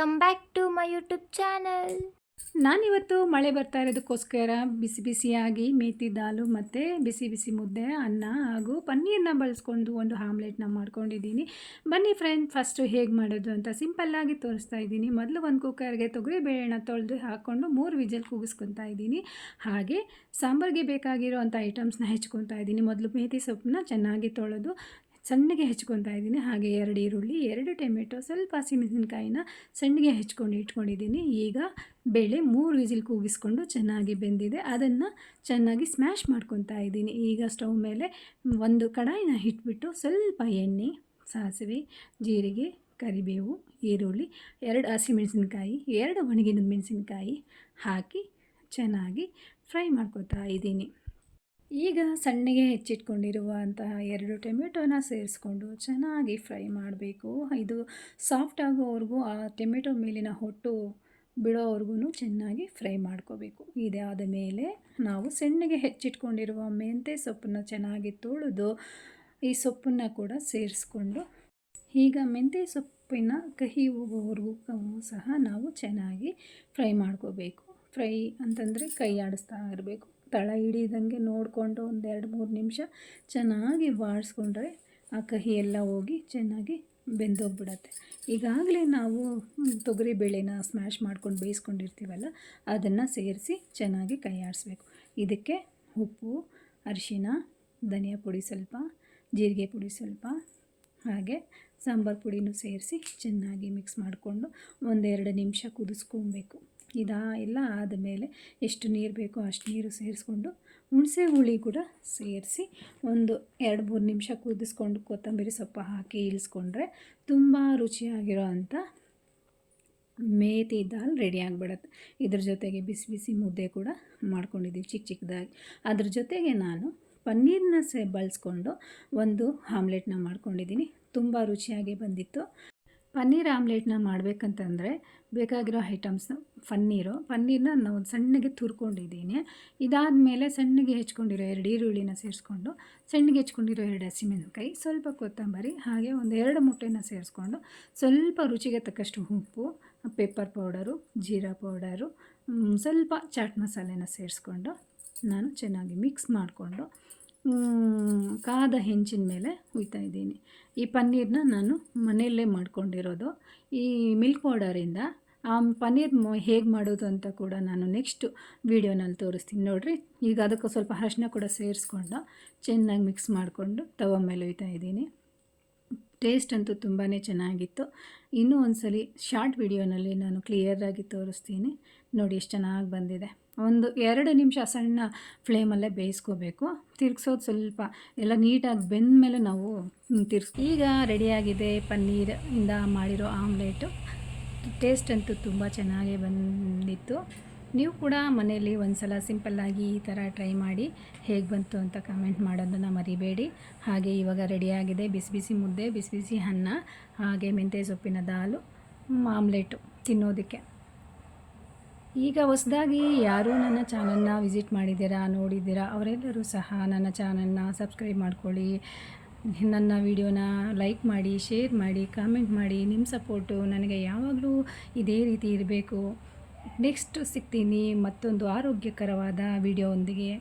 Welcome back to my YouTube channel. ನಾನಿವತ್ತು ಮಳೆ ಬರ್ತಾ ಇರೋದಕ್ಕೋಸ್ಕರ ಬಿಸಿ ಬಿಸಿಯಾಗಿ ಮೇಥಿ ದಾಲು ಮತ್ತು ಬಿಸಿ ಬಿಸಿ ಮುದ್ದೆ ಅನ್ನ ಹಾಗೂ ಪನ್ನೀರನ್ನ ಬಳಸ್ಕೊಂಡು ಒಂದು ಆಮ್ಲೆಟ್ನ ಮಾಡ್ಕೊಂಡಿದ್ದೀನಿ. ಬನ್ನಿ ಫ್ರೆಂಡ್, ಫಸ್ಟು ಹೇಗೆ ಮಾಡೋದು ಅಂತ ಸಿಂಪಲ್ಲಾಗಿ ತೋರಿಸ್ತಾ ಇದ್ದೀನಿ. ಮೊದಲು ಒಂದು ಕುಕ್ಕರ್ಗೆ ತೊಗರಿಬೇಳೆನ ತೊಳೆದು ಹಾಕ್ಕೊಂಡು 3 ವಿಜಲ್ ಕೂಗಿಸ್ಕೊತಾ ಇದ್ದೀನಿ. ಹಾಗೆ ಸಾಂಬಾರಿಗೆ ಬೇಕಾಗಿರೋ ಅಂಥ ಐಟಮ್ಸ್ನ ಹೆಚ್ಕೊತಾ ಇದ್ದೀನಿ. ಮೊದಲು ಮೇಥಿ ಸೊಪ್ಪನ್ನ ಚೆನ್ನಾಗಿ ತೊಳೆದು ಸಣ್ಣಗೆ ಹೆಚ್ಕೊತಾ ಇದ್ದೀನಿ. ಹಾಗೆ 2 ಈರುಳ್ಳಿ, 2 ಟೊಮೆಟೊ, ಸ್ವಲ್ಪ ಹಸಿಮೆಣಸಿನ್ಕಾಯಿನ ಸಣ್ಣಗೆ ಹೆಚ್ಕೊಂಡು ಇಟ್ಕೊಂಡಿದ್ದೀನಿ. ಈಗ ಬೇಳೆ 3 ವಿಸಿಲ್ ಕೂಗಿಸ್ಕೊಂಡು ಚೆನ್ನಾಗಿ ಬೆಂದಿದೆ, ಅದನ್ನು ಚೆನ್ನಾಗಿ ಸ್ಮ್ಯಾಶ್ ಮಾಡ್ಕೊತಾ ಇದ್ದೀನಿ. ಈಗ ಸ್ಟವ್ ಮೇಲೆ ಒಂದು ಕಡಾಯಿನ ಇಟ್ಬಿಟ್ಟು ಸ್ವಲ್ಪ ಎಣ್ಣೆ, ಸಾಸಿವೆ, ಜೀರಿಗೆ, ಕರಿಬೇವು, ಈರುಳ್ಳಿ, 2 ಹಸಿಮೆಣಸಿನ್ಕಾಯಿ, 2 ಒಣಗಿದ ಮೆಣಸಿನ್ಕಾಯಿ ಹಾಕಿ ಚೆನ್ನಾಗಿ ಫ್ರೈ ಮಾಡ್ಕೊತಾ ಇದ್ದೀನಿ. ಈಗ ಸಣ್ಣಗೆ ಹೆಚ್ಚಿಟ್ಕೊಂಡಿರುವಂತಹ 2 ಟೊಮೆಟೊನ ಸೇರಿಸ್ಕೊಂಡು ಚೆನ್ನಾಗಿ ಫ್ರೈ ಮಾಡಬೇಕು. ಇದು ಸಾಫ್ಟ್ ಆಗೋವರೆಗೂ, ಆ ಟೊಮೆಟೊ ಮೇಲಿನ ಹೊಟ್ಟು ಬಿಡೋವರೆಗೂ ಚೆನ್ನಾಗಿ ಫ್ರೈ ಮಾಡ್ಕೋಬೇಕು. ಇದಾದ ಮೇಲೆ ನಾವು ಸಣ್ಣಗೆ ಹೆಚ್ಚಿಟ್ಕೊಂಡಿರುವ ಮೆಂತ್ಯ ಸೊಪ್ಪನ್ನು ಚೆನ್ನಾಗಿ ತೊಳೆದು ಈ ಸೊಪ್ಪನ್ನು ಕೂಡ ಸೇರಿಸ್ಕೊಂಡು, ಈಗ ಮೆಂತ್ಯ ಸೊಪ್ಪಿನ ಕಹಿ ಹೋಗೋವರೆಗೂ ಸಹ ನಾವು ಚೆನ್ನಾಗಿ ಫ್ರೈ ಮಾಡ್ಕೋಬೇಕು. ಫ್ರೈ ಅಂತಂದರೆ ಕೈ ಆಡಿಸ್ತಾ ಇರಬೇಕು. ತಳ ಹಿಡಿದಂಗೆ ನೋಡಿಕೊಂಡು ಒಂದು 2-3 ನಿಮಿಷ ಚೆನ್ನಾಗಿ ಬಾಡಿಸ್ಕೊಂಡ್ರೆ ಆ ಕಹಿ ಎಲ್ಲ ಹೋಗಿ ಚೆನ್ನಾಗಿ ಬೆಂದೋಗ್ಬಿಡತ್ತೆ. ಈಗಾಗಲೇ ನಾವು ತೊಗರಿಬೇಳೆನ ಸ್ಮ್ಯಾಶ್ ಮಾಡ್ಕೊಂಡು ಬೇಯಿಸ್ಕೊಂಡಿರ್ತೀವಲ್ಲ, ಅದನ್ನು ಸೇರಿಸಿ ಚೆನ್ನಾಗಿ ಕೈ ಆಡಿಸ್ಬೇಕು. ಇದಕ್ಕೆ ಉಪ್ಪು, ಅರಿಶಿನ, ಧನಿಯಾ ಪುಡಿ ಸ್ವಲ್ಪ, ಜೀರಿಗೆ ಪುಡಿ ಸ್ವಲ್ಪ, ಹಾಗೆ ಸಾಂಬಾರು ಪುಡಿನೂ ಸೇರಿಸಿ ಚೆನ್ನಾಗಿ ಮಿಕ್ಸ್ ಮಾಡಿಕೊಂಡು 1-2 ನಿಮಿಷ ಕುದಿಸ್ಕೊಬೇಕು. ಎಲ್ಲ ಆದಮೇಲೆ ಎಷ್ಟು ನೀರು ಬೇಕೋ ಅಷ್ಟು ನೀರು ಸೇರಿಸ್ಕೊಂಡು ಹುಣಸೆ ಹುಳಿ ಕೂಡ ಸೇರಿಸಿ ಒಂದು 2-3 ನಿಮಿಷ ಕುದಿಸ್ಕೊಂಡು ಕೊತ್ತಂಬರಿ ಸೊಪ್ಪು ಹಾಕಿ ಇಳಿಸ್ಕೊಂಡ್ರೆ ತುಂಬ ರುಚಿಯಾಗಿರೋ ಅಂಥ ಮೇಥಿ ದಾಲ್ ರೆಡಿ ಆಗಿಬಿಡುತ್ತೆ. ಇದ್ರ ಜೊತೆಗೆ ಬಿಸಿ ಬಿಸಿ ಮುದ್ದೆ ಕೂಡ ಮಾಡ್ಕೊಂಡಿದ್ದೀವಿ ಚಿಕ್ಕ ಚಿಕ್ಕದಾಗಿ. ಅದ್ರ ಜೊತೆಗೆ ನಾನು ಪನ್ನೀರನ್ನ ಬಳಸ್ಕೊಂಡು ಒಂದು ಆಮ್ಲೆಟ್ನ ಮಾಡ್ಕೊಂಡಿದ್ದೀನಿ. ತುಂಬ ರುಚಿಯಾಗಿ ಬಂದಿತ್ತು. ಪನ್ನೀರ್ ಆಮ್ಲೆಟ್ನ ಮಾಡಬೇಕಂತಂದರೆ ಬೇಕಾಗಿರೋ ಐಟಮ್ಸ್ನ ಪನ್ನೀರನ್ನ ನಾವು ಸಣ್ಣಗೆ ತುರ್ಕೊಂಡಿದ್ದೀನಿ. ಇದಾದಮೇಲೆ ಸಣ್ಣಗೆ ಹೆಚ್ಕೊಂಡಿರೋ 2 ಈರುಳ್ಳಿನ ಸೇರಿಸ್ಕೊಂಡು, ಸಣ್ಣಗೆ ಹೆಚ್ಕೊಂಡಿರೋ 2 ಹಸಿಮೆಣಸಿನ್ಕಾಯಿ, ಸ್ವಲ್ಪ ಕೊತ್ತಂಬರಿ, ಹಾಗೆ ಒಂದು 2 ಮೊಟ್ಟೆನ ಸೇರಿಸ್ಕೊಂಡು, ಸ್ವಲ್ಪ ರುಚಿಗೆ ತಕ್ಕಷ್ಟು ಉಪ್ಪು, ಪೆಪ್ಪರ್ ಪೌಡರು, ಜೀರಾ ಪೌಡರು, ಸ್ವಲ್ಪ ಚಾಟ್ ಮಸಾಲೆನ ಸೇರಿಸ್ಕೊಂಡು ನಾನು ಚೆನ್ನಾಗಿ ಮಿಕ್ಸ್ ಮಾಡಿಕೊಂಡು ಕಾದ ಹೆಂಚಿನ ಮೇಲೆ ಹುಯ್ತಾ ಇದ್ದೀನಿ. ಈ ಪನ್ನೀರನ್ನ ನಾನು ಮನೆಯಲ್ಲೇ ಮಾಡ್ಕೊಂಡಿರೋದು. ಈ ಮಿಲ್ಕ್ ಪೌಡರಿಂದ ಆ ಪನ್ನೀರ್ ಹೇಗೆ ಮಾಡೋದು ಅಂತ ಕೂಡ ನಾನು ನೆಕ್ಸ್ಟ್ ವೀಡಿಯೋನಲ್ಲಿ ತೋರಿಸ್ತೀನಿ ನೋಡಿರಿ. ಈಗ ಅದಕ್ಕೆ ಸ್ವಲ್ಪ ಅರಶಿನ ಕೂಡ ಸೇರಿಸ್ಕೊಂಡು ಚೆನ್ನಾಗಿ ಮಿಕ್ಸ್ ಮಾಡಿಕೊಂಡು ತವ ಮೇಲೆ ಹುಯ್ತಾ ಇದ್ದೀನಿ. ಟೇಸ್ಟ್ ಅಂತೂ ತುಂಬಾ ಚೆನ್ನಾಗಿತ್ತು. ಇನ್ನೂ ಒಂದ್ಸಲಿ ಶಾರ್ಟ್ ವಿಡಿಯೋನಲ್ಲಿ ನಾನು ಕ್ಲಿಯರಾಗಿ ತೋರಿಸ್ತೀನಿ. ನೋಡಿ ಎಷ್ಟು ಚೆನ್ನಾಗಿ ಬಂದಿದೆ. ಒಂದು 2 ನಿಮಿಷ ಸಣ್ಣ ಫ್ಲೇಮಲ್ಲೇ ಬೇಯಿಸ್ಕೋಬೇಕು. ತಿರ್ಗಿಸೋದು ಸ್ವಲ್ಪ ಎಲ್ಲ ನೀಟಾಗಿ ಬೆಂದ ಮೇಲೆ ನಾವು ಈಗ ರೆಡಿಯಾಗಿದೆ ಪನ್ನೀರಿಂದ ಮಾಡಿರೋ ಆಮ್ಲೆಟು. ಟೇಸ್ಟ್ ಅಂತೂ ತುಂಬ ಚೆನ್ನಾಗೇ ಬಂದಿತ್ತು. ನೀವು ಕೂಡ ಮನೆಯಲ್ಲಿ ಒಂದು ಸಲ ಸಿಂಪಲ್ಲಾಗಿ ಈ ಥರ ಟ್ರೈ ಮಾಡಿ ಹೇಗೆ ಬಂತು ಅಂತ ಕಮೆಂಟ್ ಮಾಡೋದನ್ನು ಮರಿಬೇಡಿ. ಹಾಗೆ ಇವಾಗ ರೆಡಿಯಾಗಿದೆ ಬಿಸಿ ಬಿಸಿ ಮುದ್ದೆ, ಬಿಸಿ ಬಿಸಿ ಅನ್ನ, ಹಾಗೆ ಮೆಂತ್ಯ ಸೊಪ್ಪಿನ ದಾಲು, ಆಮ್ಲೆಟು ತಿನ್ನೋದಕ್ಕೆ. ಈಗ ಹೊಸದಾಗಿ ಯಾರೂ ನನ್ನ ಚಾನಲ್ನ ವಿಸಿಟ್ ನೋಡಿದ್ದೀರಾ ಅವರೆಲ್ಲರೂ ಸಹ ನನ್ನ ಚಾನಲ್ನ ಸಬ್ಸ್ಕ್ರೈಬ್ ಮಾಡ್ಕೊಳ್ಳಿ. ನನ್ನ ವಿಡಿಯೋನ ಲೈಕ್ ಮಾಡಿ, ಶೇರ್ ಮಾಡಿ, ಕಾಮೆಂಟ್ ಮಾಡಿ. ನಿಮ್ಮ ಸಪೋರ್ಟು ನನಗೆ ಯಾವಾಗಲೂ ಇದೇ ರೀತಿ ಇರಬೇಕು. ನೆಕ್ಸ್ಟ್ ಸಿಗ್ತೀನಿ ಮತ್ತೊಂದು ಆರೋಗ್ಯಕರವಾದ ವಿಡಿಯೋ ಒಂದಿಗೆ.